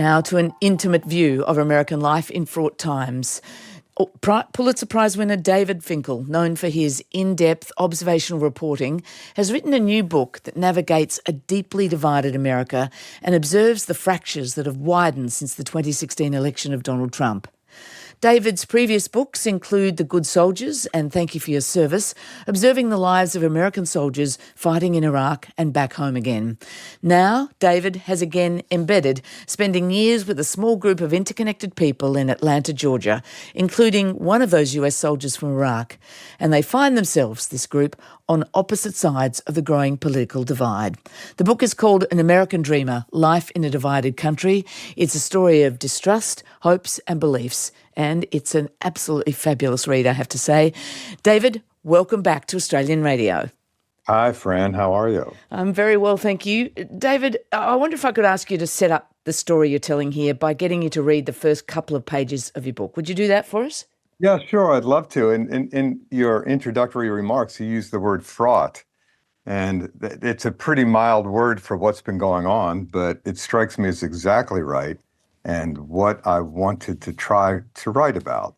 Now to an intimate view of American life in fraught times. Pulitzer Prize winner David Finkel, known for his in-depth observational reporting, has written a new book that navigates a deeply divided America and observes the fractures that have widened since the 2016 election of Donald Trump. David's previous books include The Good Soldiers and Thank You for Your Service, observing the lives of American soldiers fighting in Iraq and back home again. Now, David has again embedded, spending years with a small group of interconnected people in Atlanta, Georgia, including one of those US soldiers from Iraq. And they find themselves, this group, on opposite sides of the growing political divide. The book is called An American Dreamer, Life in a Divided Country. It's a story of distrust, hopes and beliefs, and it's an absolutely fabulous read, I have to say. David, welcome back to Australian Radio. Hi, Fran. How are you? I'm very well, thank you. David, I wonder if I could ask you to set up the story you're telling here by getting you to read the first couple of pages of your book. Would you do that for us? Yeah, sure. I'd love to. In your introductory remarks, you used the word fraught, and it's a pretty mild word for what's been going on, but it strikes me as exactly right and what I wanted to try to write about.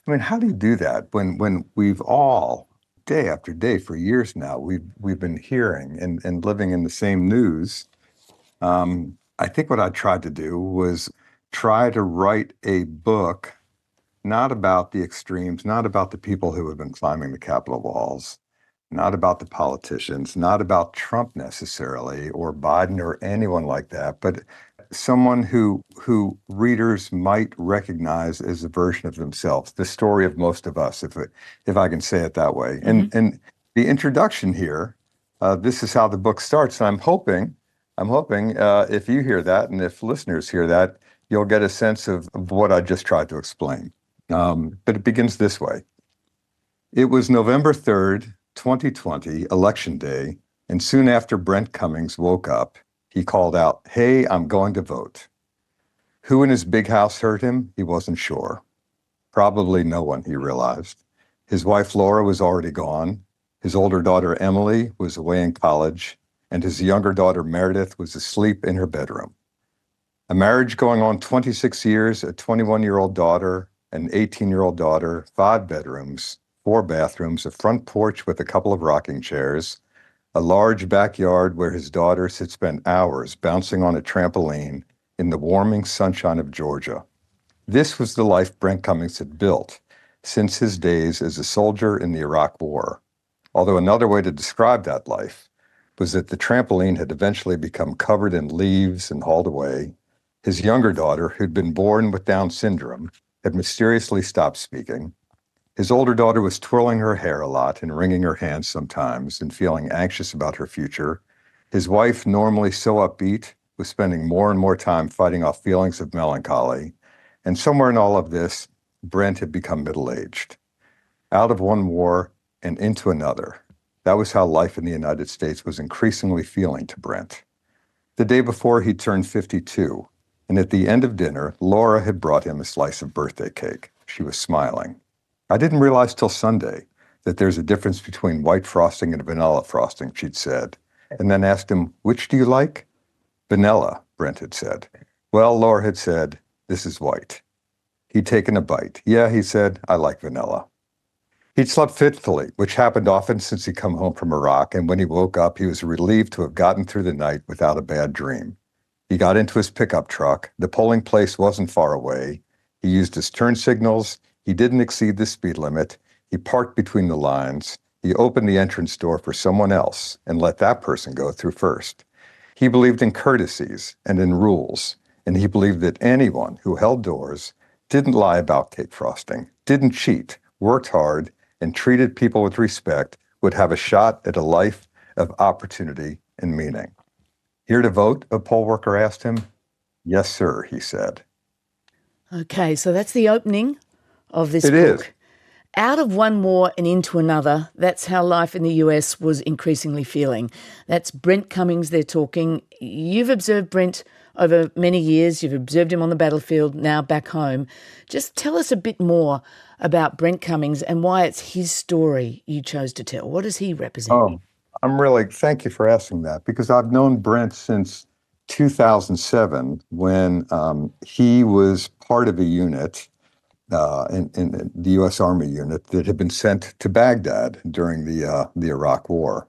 I mean, how do you do that when we've all, day after day for years now, we've been hearing and living in the same news? I think what I tried to do was try to write a book not about the extremes, not about the people who have been climbing the Capitol walls, not about the politicians, not about Trump necessarily, or Biden or anyone like that, but someone who readers might recognize as a version of themselves, the story of most of us, if I can say it that way. Mm-hmm. And the introduction here, this is how the book starts. And I'm hoping if you hear that and if listeners hear that, you'll get a sense of what I just tried to explain. But it begins this way. It was November 3rd, 2020, Election Day, and soon after Brent Cummings woke up, he called out, "Hey, I'm going to vote." Who in his big house heard him? He wasn't sure. Probably no one, he realized. His wife Laura was already gone. His older daughter Emily was away in college, and his younger daughter Meredith was asleep in her bedroom. A marriage going on 26 years, a 21-year-old daughter, an 18-year-old daughter, 5 bedrooms, 4 bathrooms, a front porch with a couple of rocking chairs, a large backyard where his daughters had spent hours bouncing on a trampoline in the warming sunshine of Georgia. This was the life Brent Cummings had built since his days as a soldier in the Iraq War. Although another way to describe that life was that the trampoline had eventually become covered in leaves and hauled away. His younger daughter, who'd been born with Down syndrome, had mysteriously stopped speaking. His older daughter was twirling her hair a lot and wringing her hands sometimes and feeling anxious about her future. His wife, normally so upbeat, was spending more and more time fighting off feelings of melancholy. And somewhere in all of this, Brent had become middle-aged. Out of one war and into another. That was how life in the United States was increasingly feeling to Brent. The day before, he turned 52. And at the end of dinner, Laura had brought him a slice of birthday cake. She was smiling. "I didn't realize till Sunday that there's a difference between white frosting and vanilla frosting," she'd said, and then asked him, "Which do you like?" "Vanilla," Brent had said. "Well," Laura had said, "this is white." He'd taken a bite. "Yeah," he said, "I like vanilla." He'd slept fitfully, which happened often since he'd come home from Iraq, and when he woke up, he was relieved to have gotten through the night without a bad dream. He got into his pickup truck. The polling place wasn't far away. He used his turn signals. He didn't exceed the speed limit. He parked between the lines. He opened the entrance door for someone else and let that person go through first. He believed in courtesies and in rules, and he believed that anyone who held doors, didn't lie about cake frosting, didn't cheat, worked hard, and treated people with respect would have a shot at a life of opportunity and meaning. "Here to vote?" a poll worker asked him. "Yes, sir," he said. Okay, so that's the opening of this book. It is. Out of one war and into another, that's how life in the US was increasingly feeling. That's Brent Cummings they're talking. You've observed Brent over many years. You've observed him on the battlefield, now back home. Just tell us a bit more about Brent Cummings and why it's his story you chose to tell. What does he represent? Thank you for asking that, because I've known Brent since 2007 when he was part of a unit in the U.S. Army unit that had been sent to Baghdad during the Iraq War.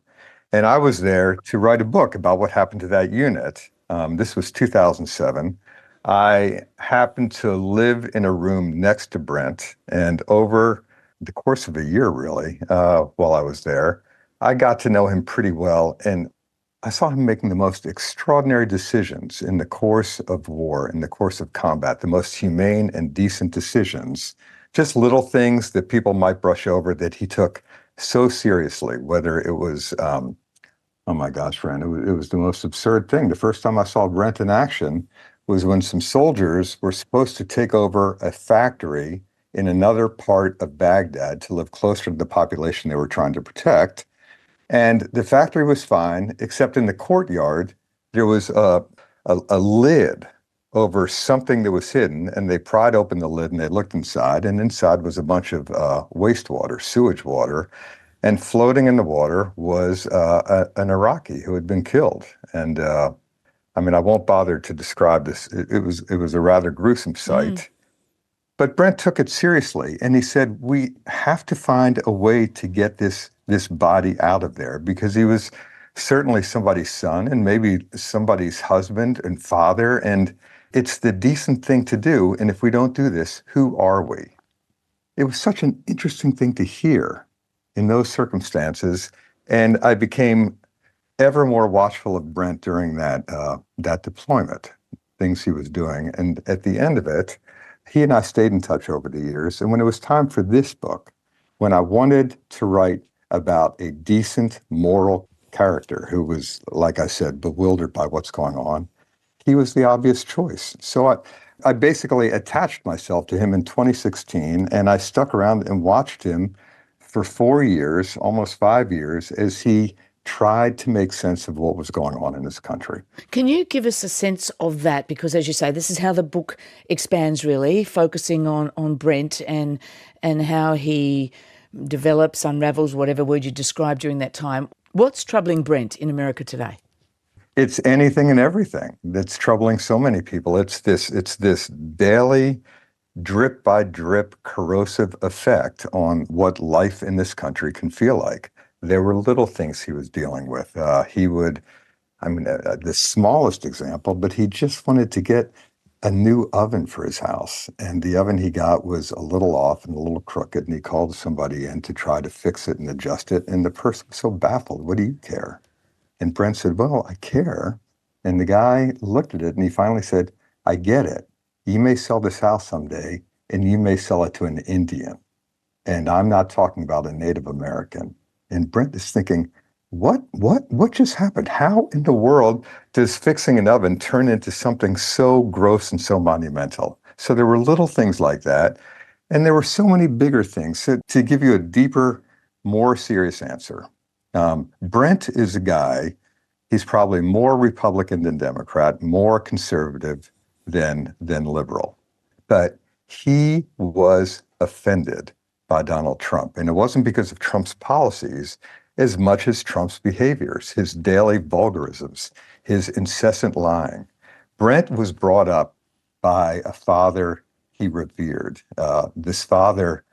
And I was there to write a book about what happened to that unit. This was 2007. I happened to live in a room next to Brent, and over the course of a year, really, while I was there, I got to know him pretty well. And I saw him making the most extraordinary decisions in the course of war, in the course of combat, the most humane and decent decisions, just little things that people might brush over that he took so seriously, whether it was, oh my gosh, Ren, it was the most absurd thing. The first time I saw Brent in action was when some soldiers were supposed to take over a factory in another part of Baghdad to live closer to the population they were trying to protect. And the factory was fine, except in the courtyard, there was a lid over something that was hidden. And they pried open the lid and they looked inside. And inside was a bunch of wastewater, sewage water. And floating in the water was an Iraqi who had been killed. And I mean, I won't bother to describe this. It was a rather gruesome sight. But Brent took it seriously, and he said, we have to find a way to get this body out of there, because he was certainly somebody's son and maybe somebody's husband and father, and it's the decent thing to do. And if we don't do this, who are we? It was such an interesting thing to hear in those circumstances, and I became ever more watchful of Brent during that deployment, things he was doing. And at the end of it, he and I stayed in touch over the years. And when it was time for this book, when I wanted to write about a decent, moral character who was, like I said, bewildered by what's going on, he was the obvious choice. So I basically attached myself to him in 2016, and I stuck around and watched him for 4 years, almost 5 years, as he tried to make sense of what was going on in this country. Can you give us a sense of that? Because as you say, this is how the book expands, really, focusing on Brent and how he develops, unravels, whatever word you described during that time. What's troubling Brent in America today? It's anything and everything that's troubling so many people. It's this daily, drip by drip, corrosive effect on what life in this country can feel like. There were little things he was dealing with. The smallest example, but he just wanted to get a new oven for his house. And the oven he got was a little off and a little crooked. And he called somebody in to try to fix it and adjust it. And the person was so baffled. What do you care? And Brent said, well, I care. And the guy looked at it and he finally said, I get it. You may sell this house someday and you may sell it to an Indian. And I'm not talking about a Native American. And Brent is thinking, what just happened? How in the world does fixing an oven turn into something so gross and so monumental? So there were little things like that. And there were so many bigger things. So to give you a deeper, more serious answer, Brent is a guy, he's probably more Republican than Democrat, more conservative than liberal. But he was offended by Donald Trump. And it wasn't because of Trump's policies as much as Trump's behaviors, his daily vulgarisms, his incessant lying. Brent was brought up by a father he revered. This father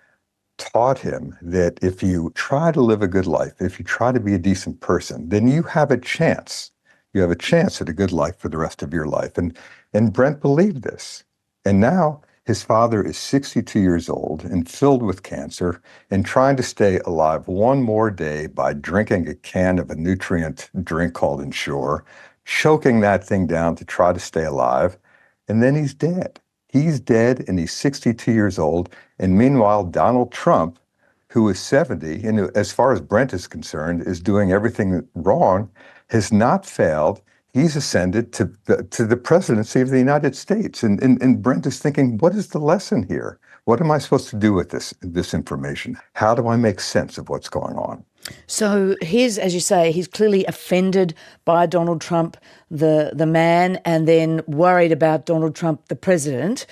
taught him that if you try to live a good life, if you try to be a decent person, then you have a chance. You have a chance at a good life for the rest of your life. And Brent believed this. And now his father is 62 years old and filled with cancer and trying to stay alive one more day by drinking a can of a nutrient drink called Ensure, choking that thing down to try to stay alive. And then he's dead. He's dead and he's 62 years old. And meanwhile, Donald Trump, who is 70, and who, as far as Brent is concerned, is doing everything wrong, has not failed. He's ascended to the presidency of the United States. And Brent is thinking, what is the lesson here? What am I supposed to do with this information? How do I make sense of what's going on? So as you say, he's clearly offended by Donald Trump, the man, and then worried about Donald Trump, the president.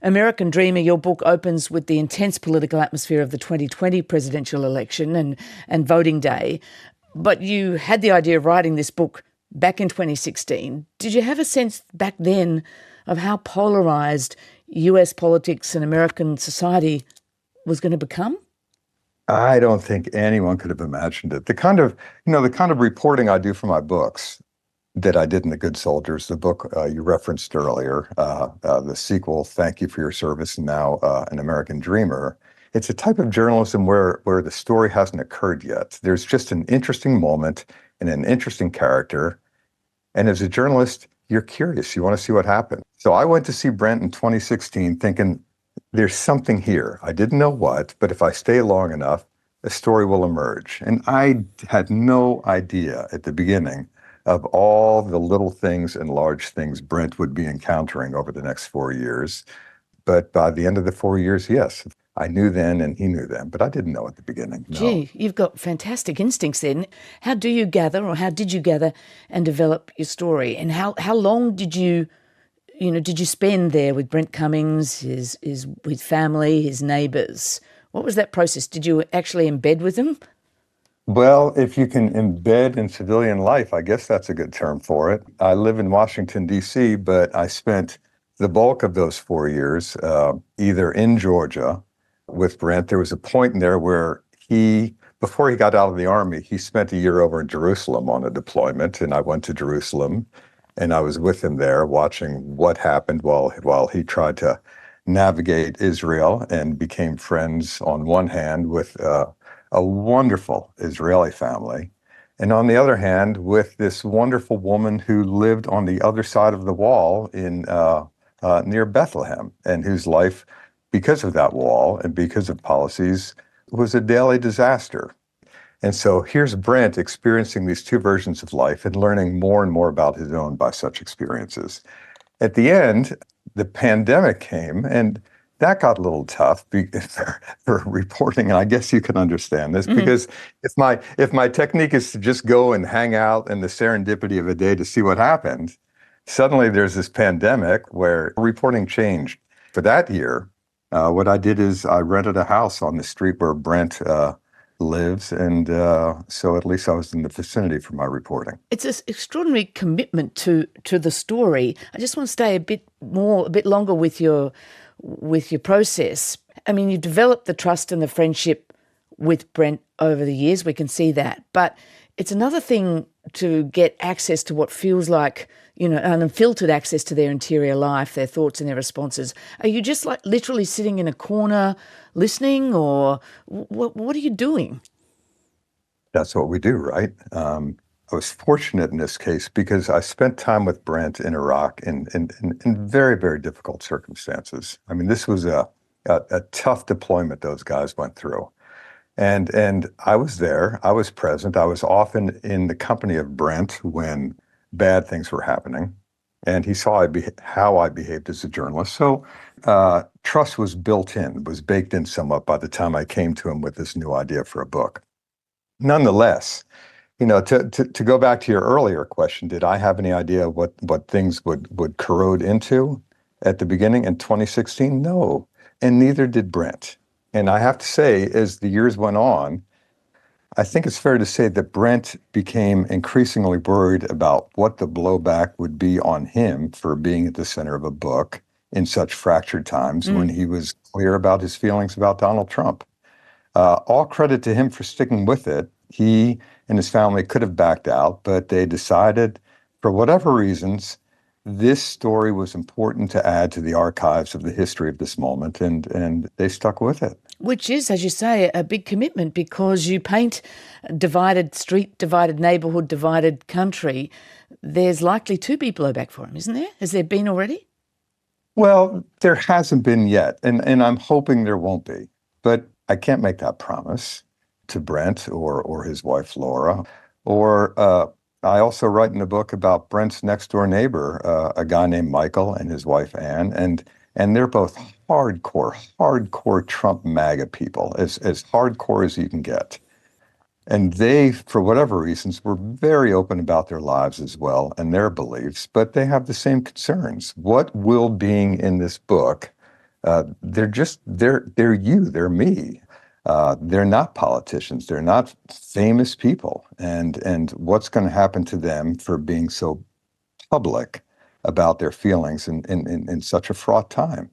American Dreamer, your book opens with the intense political atmosphere of the 2020 presidential election and voting day. But you had the idea of writing this book back in 2016. Did you have a sense back then of how polarised US politics and American society was going to become? I don't think anyone could have imagined it. The kind of reporting I do for my books that I did in The Good Soldiers, the book you referenced earlier, the sequel, Thank You for Your Service, and now An American Dreamer. It's a type of journalism where the story hasn't occurred yet. There's just an interesting moment and an interesting character. And as a journalist, you're curious. You want to see what happened. So I went to see Brent in 2016 thinking, there's something here. I didn't know what, but if I stay long enough, a story will emerge. And I had no idea at the beginning of all the little things and large things Brent would be encountering over the next 4 years. But by the end of the 4 years, yes, I knew then and he knew then, but I didn't know at the beginning. No. Gee, you've got fantastic instincts then. How do you gather, or how did you gather and develop your story? And how long did you spend there with Brent Cummings, his family, his neighbours? What was that process? Did you actually embed with them? Well, if you can embed in civilian life, I guess that's a good term for it. I live in Washington, D.C., but I spent the bulk of those 4 years either in Georgia with Brent. There was a point in there where before he got out of the Army, he spent a year over in Jerusalem on a deployment, and I went to Jerusalem, and I was with him there watching what happened while he tried to navigate Israel and became friends on one hand with a wonderful Israeli family, and on the other hand, with this wonderful woman who lived on the other side of the wall in near Bethlehem, and whose life, because of that wall and because of policies, was a daily disaster. And so here's Brent experiencing these two versions of life and learning more and more about his own by such experiences. At the end, the pandemic came, and that got a little tough for reporting. And I guess you can understand this because if my technique is to just go and hang out in the serendipity of a day to see what happened, suddenly there's this pandemic where reporting changed. For that year, what I did is I rented a house on the street where Brent lives, and so at least I was in the vicinity for my reporting. It's an extraordinary commitment to the story. I just want to stay a bit longer with your process. I mean, you developed the trust and the friendship with Brent over the years. We can see that, but it's another thing to get access to what feels like, unfiltered access to their interior life, their thoughts and their responses. Are you just like literally sitting in a corner listening, or what are you doing? That's what we do, right? I was fortunate in this case because I spent time with Brent in Iraq in very, very difficult circumstances. I mean, this was a tough deployment those guys went through. And I was there, I was present, I was often in the company of Brent when bad things were happening. And he saw how I behaved as a journalist. So trust was built in, was baked in somewhat by the time I came to him with this new idea for a book. Nonetheless, to go back to your earlier question, did I have any idea what things would corrode into at the beginning in 2016? No, and neither did Brent. And I have to say, as the years went on, I think it's fair to say that Brent became increasingly worried about what the blowback would be on him for being at the center of a book in such fractured times when he was clear about his feelings about Donald Trump. All credit to him for sticking with it. He and his family could have backed out, but they decided, for whatever reasons, this story was important to add to the archives of the history of this moment, and they stuck with it. Which is, as you say, a big commitment, because you paint divided street, divided neighbourhood, divided country. There's likely to be blowback for him, isn't there? Has there been already? Well, there hasn't been yet, and I'm hoping there won't be. But I can't make that promise to Brent or his wife, Laura. Or I also write in the book about Brent's next door neighbor, a guy named Michael, and his wife, Ann. And they're both hardcore Trump MAGA people, as hardcore as you can get. And they, for whatever reasons, were very open about their lives as well and their beliefs, but they have the same concerns. What will being in this book? They're you, they're me. They're not politicians. They're not famous people. And what's going to happen to them for being so public about their feelings in such a fraught time?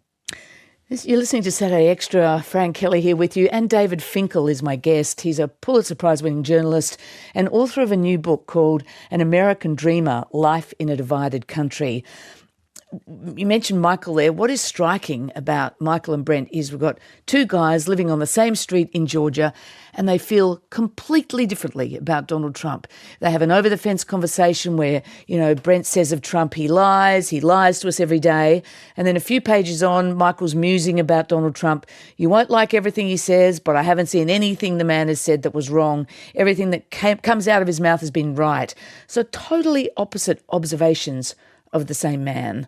You're listening to Saturday Extra. Frank Kelly here with you, and David Finkel is my guest. He's a Pulitzer Prize-winning journalist and author of a new book called An American Dreamer, Life in a Divided Country. You mentioned Michael there. What is striking about Michael and Brent is we've got two guys living on the same street in Georgia, and they feel completely differently about Donald Trump. They have an over-the-fence conversation where, Brent says of Trump, he lies to us every day. And then a few pages on, Michael's musing about Donald Trump. You won't like everything he says, but I haven't seen anything the man has said that was wrong. Everything that comes out of his mouth has been right. So totally opposite observations of the same man.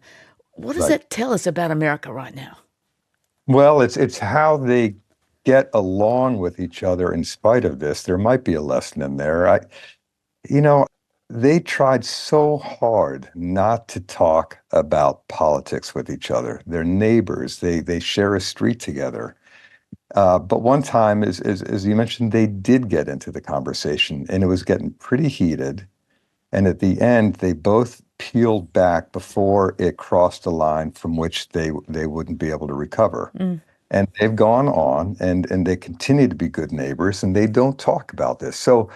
What does that tell us about America right now? Well, it's how they get along with each other in spite of this. There might be a lesson in there. They tried so hard not to talk about politics with each other. They're neighbors. They share a street together. But one time, as you mentioned, they did get into the conversation, and it was getting pretty heated. And at the end, they both peeled back before it crossed a line from which they wouldn't be able to recover. And they've gone on, and they continue to be good neighbors, and they don't talk about this. So,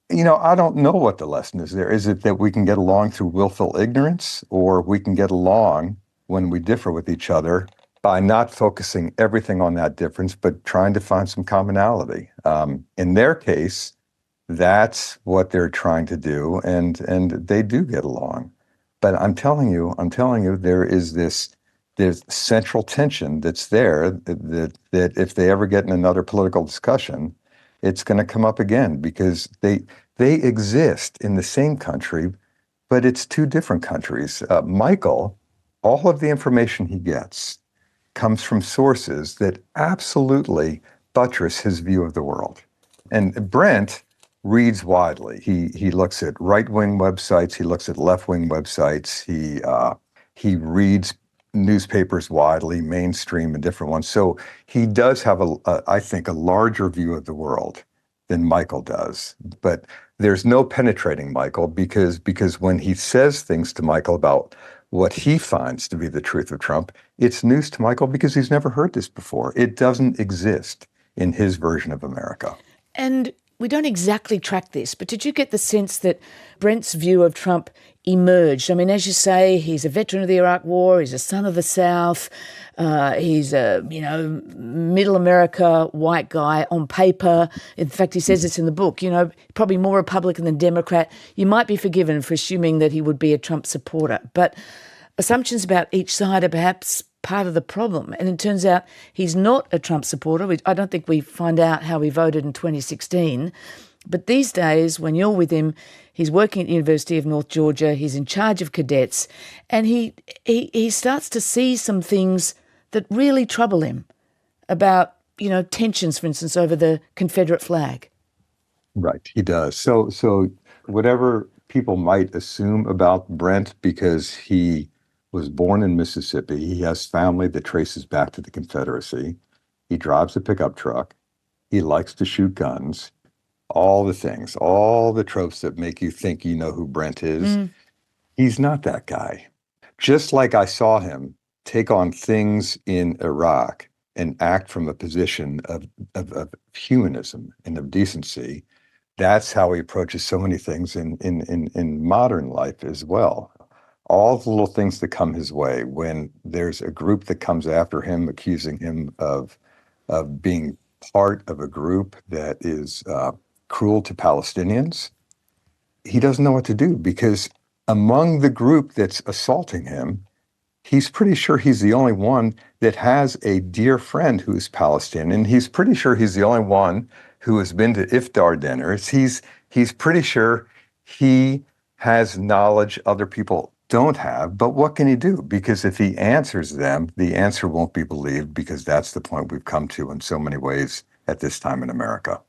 I don't know what the lesson is there. Is it that we can get along through willful ignorance, or we can get along when we differ with each other by not focusing everything on that difference, but trying to find some commonality? In their case, that's what they're trying to do, and they do get along. But I'm telling you, there's central tension that's there that if they ever get in another political discussion, it's going to come up again, because they exist in the same country, but it's two different countries. Michael, all of the information he gets comes from sources that absolutely buttress his view of the world. And Brent reads widely. He looks at right-wing websites. He looks at left-wing websites. He reads newspapers widely, mainstream and different ones. So he does have I think, a larger view of the world than Michael does. But there's no penetrating Michael, because when he says things to Michael about what he finds to be the truth of Trump, it's news to Michael because he's never heard this before. It doesn't exist in his version of America. And we don't exactly track this, but did you get the sense that Brent's view of Trump emerged? I mean, as you say, he's a veteran of the Iraq War, he's a son of the South, he's a, middle America white guy on paper. In fact, he says it's in the book, probably more Republican than Democrat. You might be forgiven for assuming that he would be a Trump supporter. But assumptions about each side are perhaps part of the problem. And it turns out he's not a Trump supporter. I don't think we find out how he voted in 2016. But these days, when you're with him, he's working at the University of North Georgia, he's in charge of cadets, and he starts to see some things that really trouble him about, tensions, for instance, over the Confederate flag. Right, he does. So whatever people might assume about Brent, because he was born in Mississippi, he has family that traces back to the Confederacy. He drives a pickup truck. He likes to shoot guns. All the things, all the tropes that make you think you know who Brent is. He's not that guy. Just like I saw him take on things in Iraq and act from a position of humanism and of decency, that's how he approaches so many things in modern life as well. All the little things that come his way when there's a group that comes after him, accusing him of being part of a group that is cruel to Palestinians, he doesn't know what to do, because among the group that's assaulting him, he's pretty sure he's the only one that has a dear friend who is Palestinian. He's pretty sure he's the only one who has been to iftar dinners. He's pretty sure he has knowledge other people don't have. But what can he do? Because if he answers them, the answer won't be believed, because that's the point we've come to in so many ways at this time in America.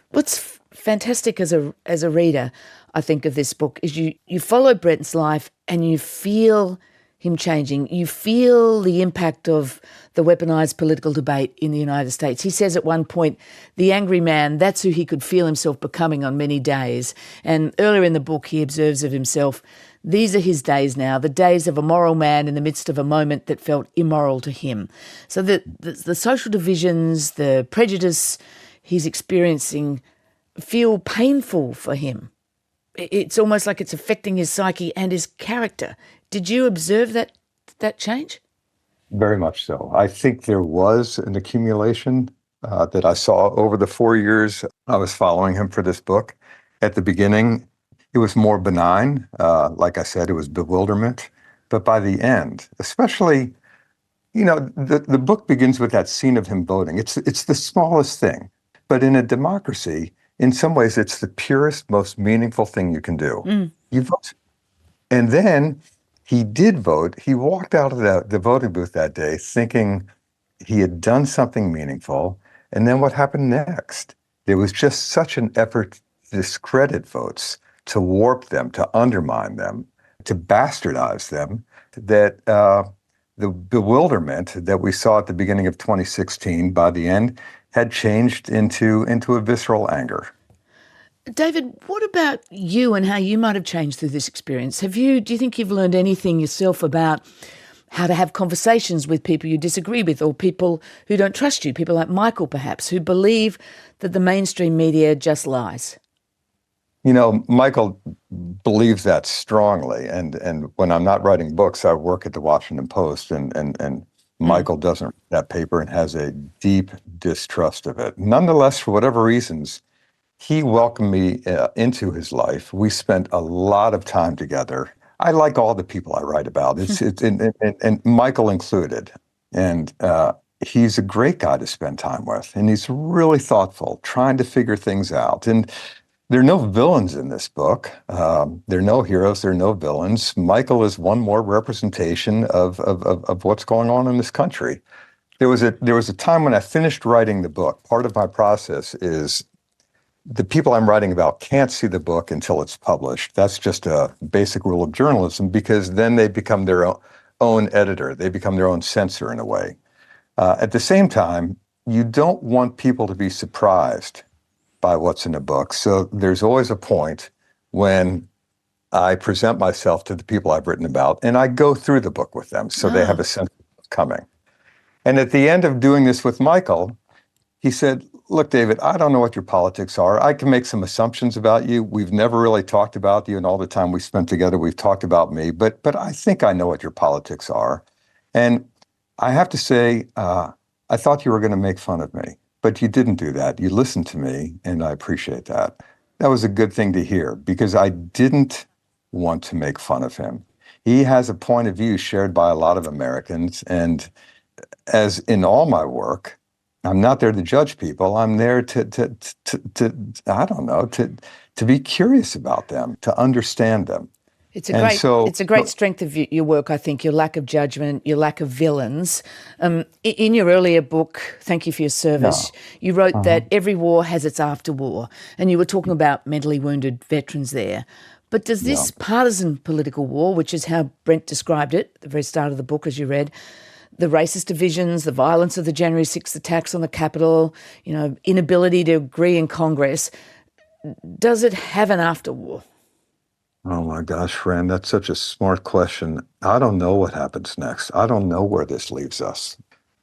What's fantastic as a reader, I think, of this book is you follow Brent's life and you feel him changing. You feel the impact of the weaponized political debate in the United States. He says at one point, the angry man, that's who he could feel himself becoming on many days. And earlier in the book, he observes of himself, these are his days now, the days of a moral man in the midst of a moment that felt immoral to him. So the social divisions, the prejudice he's experiencing feel painful for him. It's almost like it's affecting his psyche and his character. Did you observe that change? Very much so. I think there was an accumulation that I saw over the 4 years I was following him for this book. At the beginning, it was more benign. Like I said, it was bewilderment. But by the end, especially, the book begins with that scene of him voting. It's the smallest thing. But in a democracy, in some ways, it's the purest, most meaningful thing you can do. You vote. And then he did vote. He walked out of the voting booth that day thinking he had done something meaningful. And then what happened next? There was just such an effort to discredit votes, to warp them, to undermine them, to bastardize them, that the bewilderment that we saw at the beginning of 2016 by the end had changed into a visceral anger. David, what about you and how you might have changed through this experience? Do you think you've learned anything yourself about how to have conversations with people you disagree with, or people who don't trust you, people like Michael perhaps, who believe that the mainstream media just lies? Michael believes that strongly. And when I'm not writing books, I work at the Washington Post, and Michael doesn't read that paper and has a deep distrust of it. Nonetheless, for whatever reasons, he welcomed me into his life. We spent a lot of time together. I like all the people I write about, and Michael included. And he's a great guy to spend time with. And he's really thoughtful, trying to figure things out. And there are no villains in this book. There are no heroes. There are no villains. Michael is one more representation of what's going on in this country. There was a time when I finished writing the book. Part of my process is the people I'm writing about can't see the book until it's published. That's just a basic rule of journalism, because then they become their own editor. They become their own censor in a way. At the same time, you don't want people to be surprised by what's in a book. So there's always a point when I present myself to the people I've written about, and I go through the book with them so they have a sense of what's coming. And at the end of doing this with Michael, he said, look, David, I don't know what your politics are. I can make some assumptions about you. We've never really talked about you, and all the time we spent together, we've talked about me, but I think I know what your politics are. And I have to say, I thought you were going to make fun of me, but you didn't do that. You listened to me, and I appreciate that. That was a good thing to hear, because I didn't want to make fun of him. He has a point of view shared by a lot of Americans, and as in all my work, I'm not there to judge people. I'm there to I don't know, to be curious about them, to understand them. It's a great strength of your work, I think, your lack of judgment, your lack of villains. In your earlier book, Thank You for Your Service, you wrote that every war has its after war, and you were talking about mentally wounded veterans there. But does this partisan political war, which is how Brent described it at the very start of the book, as you read, the racist divisions, the violence of the January 6th attacks on the Capitol, inability to agree in Congress, does it have an after war? Oh my gosh, friend, that's such a smart question. I don't know what happens next. I don't know where this leaves us.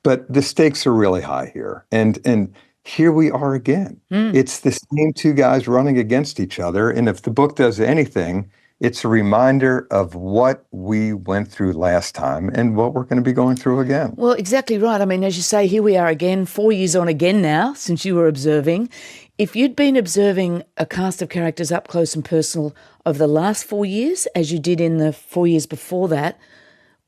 But the stakes are really high here. And here we are again. It's the same two guys running against each other. And if the book does anything, it's a reminder of what we went through last time and what we're going to be going through again. Well, exactly right. I mean, as you say, here we are again, 4 years on again now, since you were observing. If you'd been observing a cast of characters up close and personal over the last 4 years, as you did in the 4 years before that,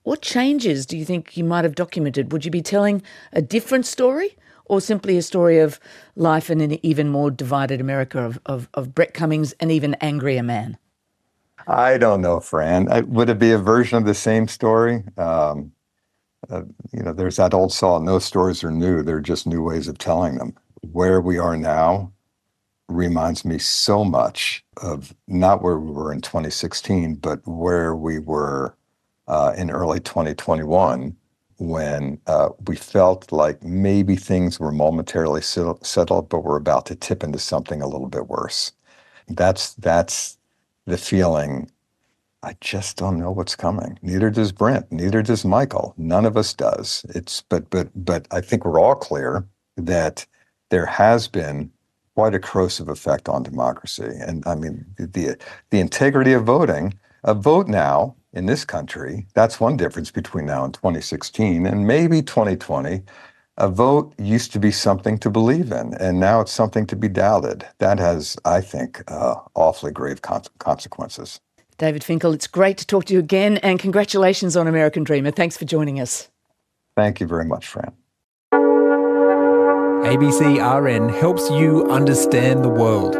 what changes do you think you might have documented? Would you be telling a different story, or simply a story of life in an even more divided America of Brent Cummings, an even angrier man? I don't know, Fran. Would it be a version of the same story? There's that old saw, no stories are new. They're just new ways of telling them. Where we are now reminds me so much of not where we were in 2016, but where we were in early 2021 when we felt like maybe things were momentarily settled, but we're about to tip into something a little bit worse. That's the feeling. I just don't know what's coming. Neither does Brent. Neither does Michael. None of us does. But I think we're all clear that there has been quite a corrosive effect on democracy. And I mean, the integrity of voting. A vote now in this country, that's one difference between now and 2016 and maybe 2020. A vote used to be something to believe in, and now it's something to be doubted. That has, I think, awfully grave consequences. David Finkel, it's great to talk to you again, and congratulations on American Dreamer. Thanks for joining us. Thank you very much, Fran. ABC RN helps you understand the world.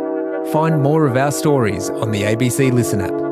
Find more of our stories on the ABC Listen app.